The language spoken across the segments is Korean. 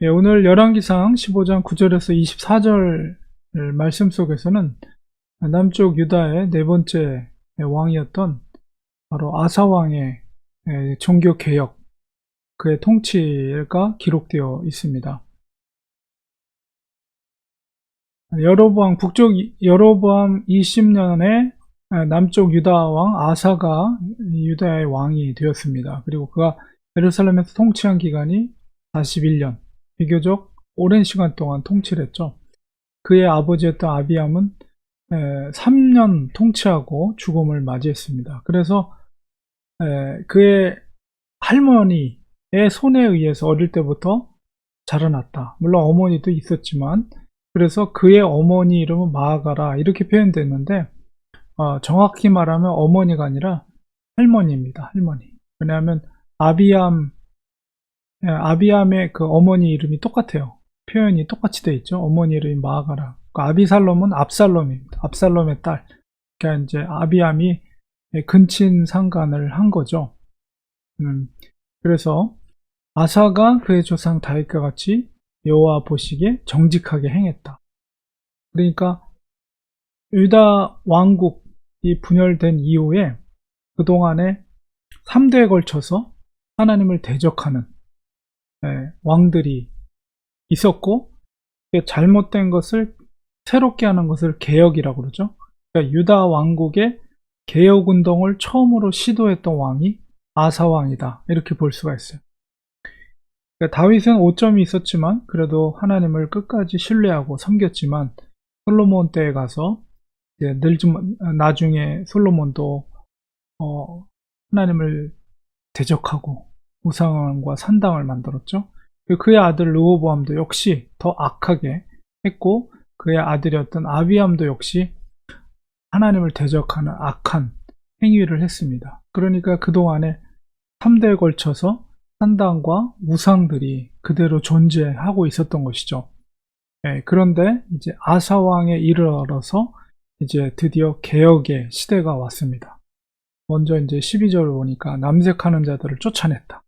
예, 오늘 열왕기상 15장 9절에서 24절 말씀 속에서는 남쪽 유다의 네 번째 왕이었던 바로 아사 왕의 종교 개혁, 그의 통치가 기록되어 있습니다. 북쪽 여로보암 20년에 남쪽 유다 왕 아사가 유다의 왕이 되었습니다. 그리고 그가 예루살렘에서 통치한 기간이 41년, 비교적 오랜 시간 동안 통치를 했죠. 그의 아버지였던 아비암은 3년 통치하고 죽음을 맞이했습니다. 그래서 그의 할머니의 손에 의해서 어릴 때부터 자라났다. 물론 어머니도 있었지만, 그래서 그의 어머니 이름은 마아가라 이렇게 표현됐는데, 정확히 말하면 어머니가 아니라 할머니입니다. 할머니. 왜냐하면 아비암의 그 어머니 이름이 똑같아요. 표현이 똑같이 되어 있죠. 어머니 이름이 마아가라. 아비살롬은 압살롬입니다. 압살롬의 딸. 그러니까 이제 아비암이 근친 상간을 한 거죠. 그래서 아사가 그의 조상 다윗과 같이 여호와 보시기에 정직하게 행했다. 그러니까 유다 왕국이 분열된 이후에 그동안에 3대에 걸쳐서 하나님을 대적하는 왕들이 있었고, 잘못된 것을 새롭게 하는 것을 개혁이라고 그러죠. 그러니까 유다 왕국의 개혁 운동을 처음으로 시도했던 왕이 아사 왕이다, 이렇게 볼 수가 있어요. 그러니까 다윗은 오점이 있었지만 그래도 하나님을 끝까지 신뢰하고 섬겼지만, 솔로몬 때에 가서 나중에 솔로몬도 하나님을 대적하고 우상과 산당을 만들었죠. 그의 아들 르호보암도 역시 더 악하게 했고, 그의 아들이었던 아비암도 역시 하나님을 대적하는 악한 행위를 했습니다. 그러니까 그동안에 3대에 걸쳐서 산당과 우상들이 그대로 존재하고 있었던 것이죠. 그런데 이제 아사 왕에 이르러서 이제 드디어 개혁의 시대가 왔습니다. 먼저 이제 12절을 보니까 남색하는 자들을 쫓아냈다.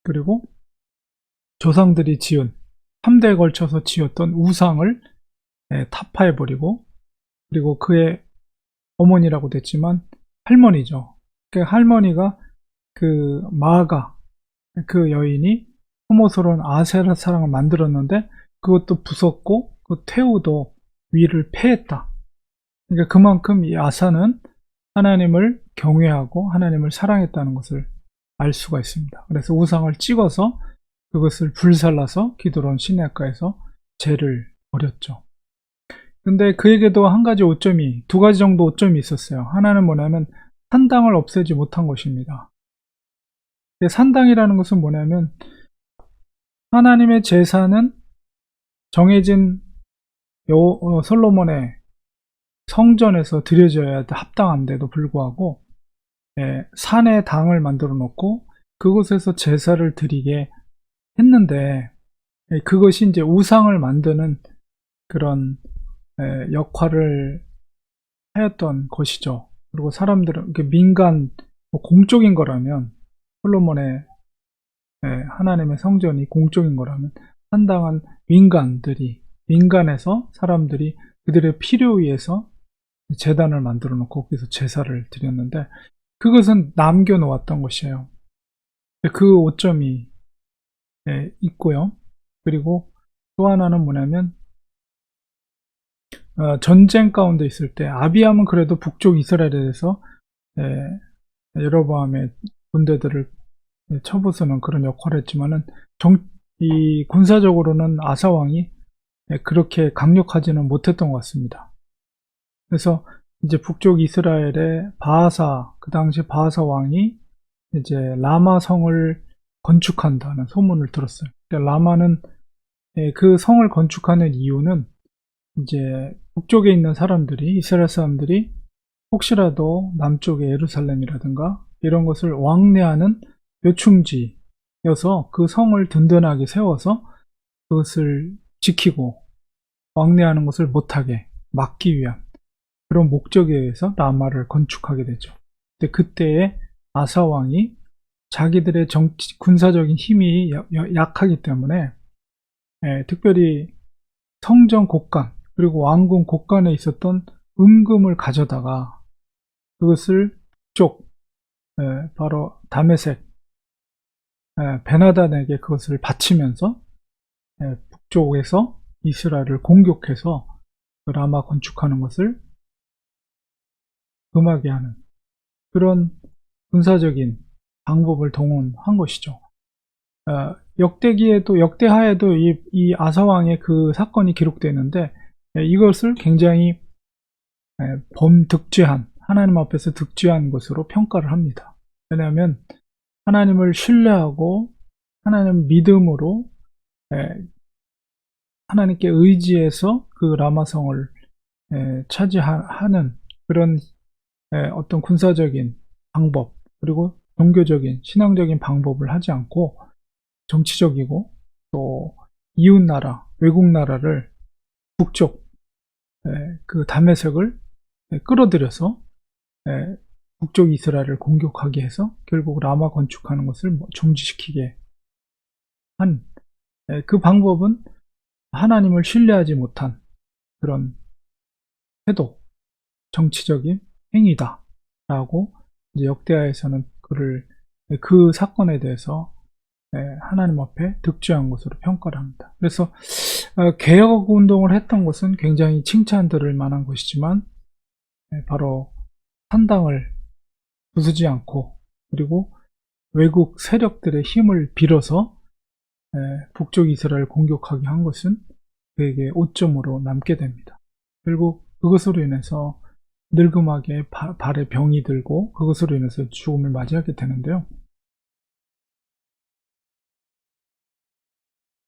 그리고 조상들이 지은 3대에 걸쳐서 지었던 우상을 타파해버리고, 그리고 그의 어머니라고 됐지만 할머니죠. 그 할머니가 그 마아가, 그 여인이 혐오스러운 아세라 사랑을 만들었는데 그것도 부쉈고 그 태우도 위를 패했다. 그러니까 그만큼 이 아사는 하나님을 경외하고 하나님을 사랑했다는 것을 알 수가 있습니다. 그래서 우상을 찍어서 그것을 불살라서 기드론 시내가에서 죄를 버렸죠. 근데 그에게도 두 가지 정도 오점이 있었어요. 하나는 뭐냐면 산당을 없애지 못한 것입니다. 산당이라는 것은 뭐냐면 하나님의 제사는 정해진 솔로몬의 성전에서 드려져야 합당한데도 불구하고 산에 당을 만들어 놓고 그곳에서 제사를 드리게 했는데, 그것이 이제 우상을 만드는 그런 역할을 하였던 것이죠. 그리고 사람들은 민간 공적인 거라면, 솔로몬의 하나님의 성전이 공적인 거라면 산당은 민간에서 사람들이 그들의 필요 위해서 제단을 만들어 놓고 거기서 제사를 드렸는데, 그것은 남겨놓았던 것이에요. 그 오점이 있고요. 그리고 또 하나는 뭐냐면 전쟁 가운데 있을 때 아비암은 그래도 북쪽 이스라엘에 대해서 여로보암의 군대들을 쳐부수는 그런 역할을 했지만은 이 군사적으로는 아사 왕이 그렇게 강력하지는 못했던 것 같습니다. 그래서 이제 북쪽 이스라엘의 그 당시 바하사 왕이 이제 라마 성을 건축한다는 소문을 들었어요. 그러니까 라마는 그 성을 건축하는 이유는 이제 북쪽에 있는 이스라엘 사람들이 혹시라도 남쪽의 예루살렘이라든가 이런 것을 왕래하는 요충지여서 그 성을 든든하게 세워서 그것을 지키고 왕래하는 것을 못하게 막기 위한 그런 목적에 의해서 라마를 건축하게 되죠. 근데 그때에 아사 왕이 자기들의 군사적인 힘이 약하기 때문에 특별히 성전 곳간 그리고 왕궁 곳간에 있었던 은금을 가져다가 그것을 북쪽 바로 다메섹 베나단에게 그것을 바치면서 북쪽에서 이스라엘을 공격해서 라마 건축하는 것을 금하게 하는 그런 군사적인 방법을 동원한 것이죠. 역대하에도 이 아사왕의 그 사건이 기록되는데 이것을 굉장히 범득죄한 하나님 앞에서 득죄한 것으로 평가를 합니다. 왜냐하면 하나님을 신뢰하고 하나님 믿음으로 하나님께 의지해서 그 라마성을 차지하는 그런 어떤 군사적인 방법 그리고 종교적인 신앙적인 방법을 하지 않고 정치적이고 또 이웃나라 외국 나라를 북쪽 그 다메섹을 끌어들여서 북쪽 이스라엘을 공격하게 해서 결국 라마 건축하는 것을 중지시키게 한 그 방법은 하나님을 신뢰하지 못한 그런 태도, 정치적인 행위다 라고 이제 역대하에서는 그 사건에 대해서 하나님 앞에 득죄한 것으로 평가를 합니다. 그래서 개혁 운동을 했던 것은 굉장히 칭찬들을 만한 것이지만 바로 산당을 부수지 않고 그리고 외국 세력들의 힘을 빌어서 북쪽 이스라엘을 공격하게 한 것은 그에게 오점으로 남게 됩니다. 결국 그것으로 인해서 늙음하게 발에 병이 들고 그것으로 인해서 죽음을 맞이하게 되는데요.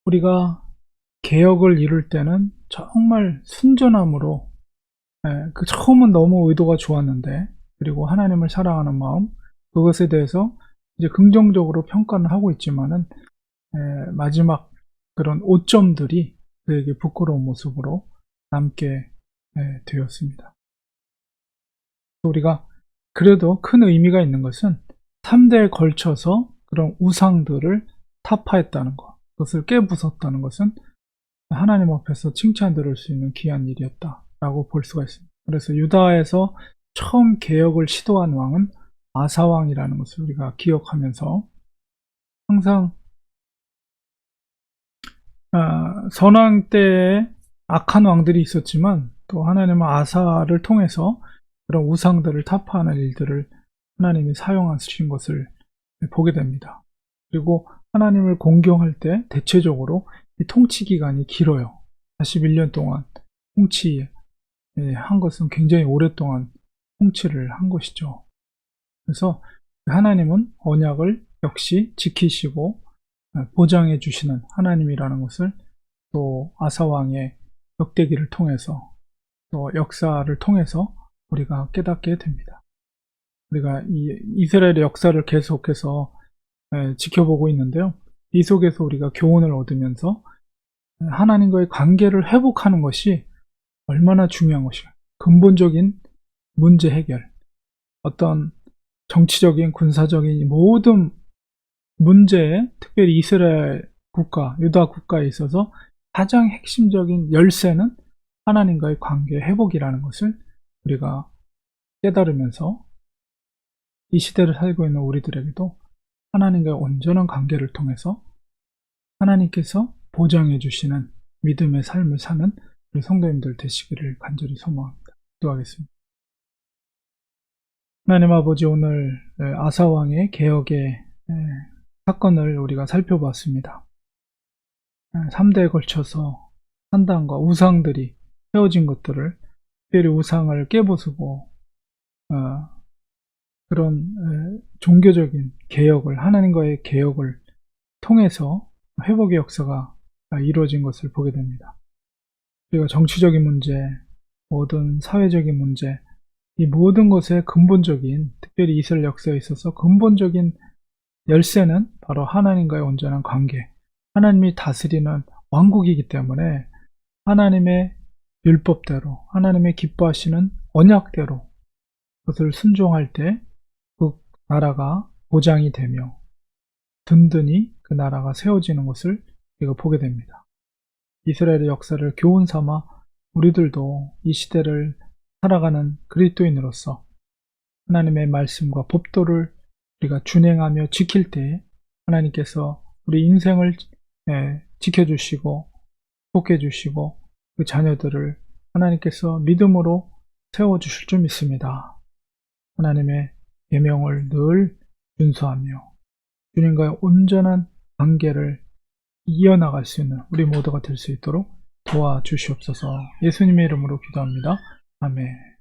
우리가 개혁을 이룰 때는 정말 순전함으로 그 처음은 너무 의도가 좋았는데 그리고 하나님을 사랑하는 마음 그것에 대해서 이제 긍정적으로 평가는 하고 있지만은 마지막 그런 오점들이 그에게 부끄러운 모습으로 남게 되었습니다. 우리가 그래도 큰 의미가 있는 것은 3대에 걸쳐서 그런 우상들을 타파했다는 것, 그것을 깨부쉈다는 것은 하나님 앞에서 칭찬 들을 수 있는 귀한 일이었다라고 볼 수가 있습니다. 그래서 유다에서 처음 개혁을 시도한 왕은 아사왕이라는 것을 우리가 기억하면서 항상 선왕 때에 악한 왕들이 있었지만 또 하나님은 아사를 통해서 그런 우상들을 타파하는 일들을 하나님이 사용하신 것을 보게 됩니다. 그리고 하나님을 공경할 때 대체적으로 이 통치 기간이 길어요. 41년 동안 통치한 것은 굉장히 오랫동안 통치를 한 것이죠. 그래서 하나님은 언약을 역시 지키시고 보장해 주시는 하나님이라는 것을 또 아사왕의 역대기를 통해서 또 역사를 통해서 우리가 깨닫게 됩니다. 우리가 이 이스라엘의 역사를 계속해서 지켜보고 있는데요. 이 속에서 우리가 교훈을 얻으면서 하나님과의 관계를 회복하는 것이 얼마나 중요한 것이에요. 근본적인 문제 해결, 어떤 정치적인 군사적인 모든 문제에 특별히 이스라엘 국가, 유다 국가에 있어서 가장 핵심적인 열쇠는 하나님과의 관계 회복이라는 것을 우리가 깨달으면서 이 시대를 살고 있는 우리들에게도 하나님과의 온전한 관계를 통해서 하나님께서 보장해 주시는 믿음의 삶을 사는 우리 성도님들 되시기를 간절히 소망합니다. 기도하겠습니다. 하나님 아버지, 오늘 아사왕의 개혁의 사건을 우리가 살펴봤습니다. 3대에 걸쳐서 산당과 우상들이 세워진 것들을 특별히 우상을 깨부수고 그런 종교적인 개혁을 하나님과의 개혁을 통해서 회복의 역사가 이루어진 것을 보게 됩니다. 우리가 정치적인 문제, 모든 사회적인 문제, 이 모든 것의 근본적인, 특별히 이스라엘 역사에 있어서 근본적인 열쇠는 바로 하나님과의 온전한 관계, 하나님이 다스리는 왕국이기 때문에 하나님의 율법대로, 하나님의 기뻐하시는 언약대로 그것을 순종할 때 그 나라가 보장이 되며 든든히 그 나라가 세워지는 것을 우리가 보게 됩니다. 이스라엘의 역사를 교훈 삼아 우리들도 이 시대를 살아가는 그리스도인으로서 하나님의 말씀과 법도를 우리가 준행하며 지킬 때 하나님께서 우리 인생을 지켜주시고 복해주시고 그 자녀들을 하나님께서 믿음으로 세워주실 줄 믿습니다. 하나님의 계명을 늘 준수하며 주님과의 온전한 관계를 이어나갈 수 있는 우리 모두가 될 수 있도록 도와주시옵소서. 예수님의 이름으로 기도합니다. 아멘.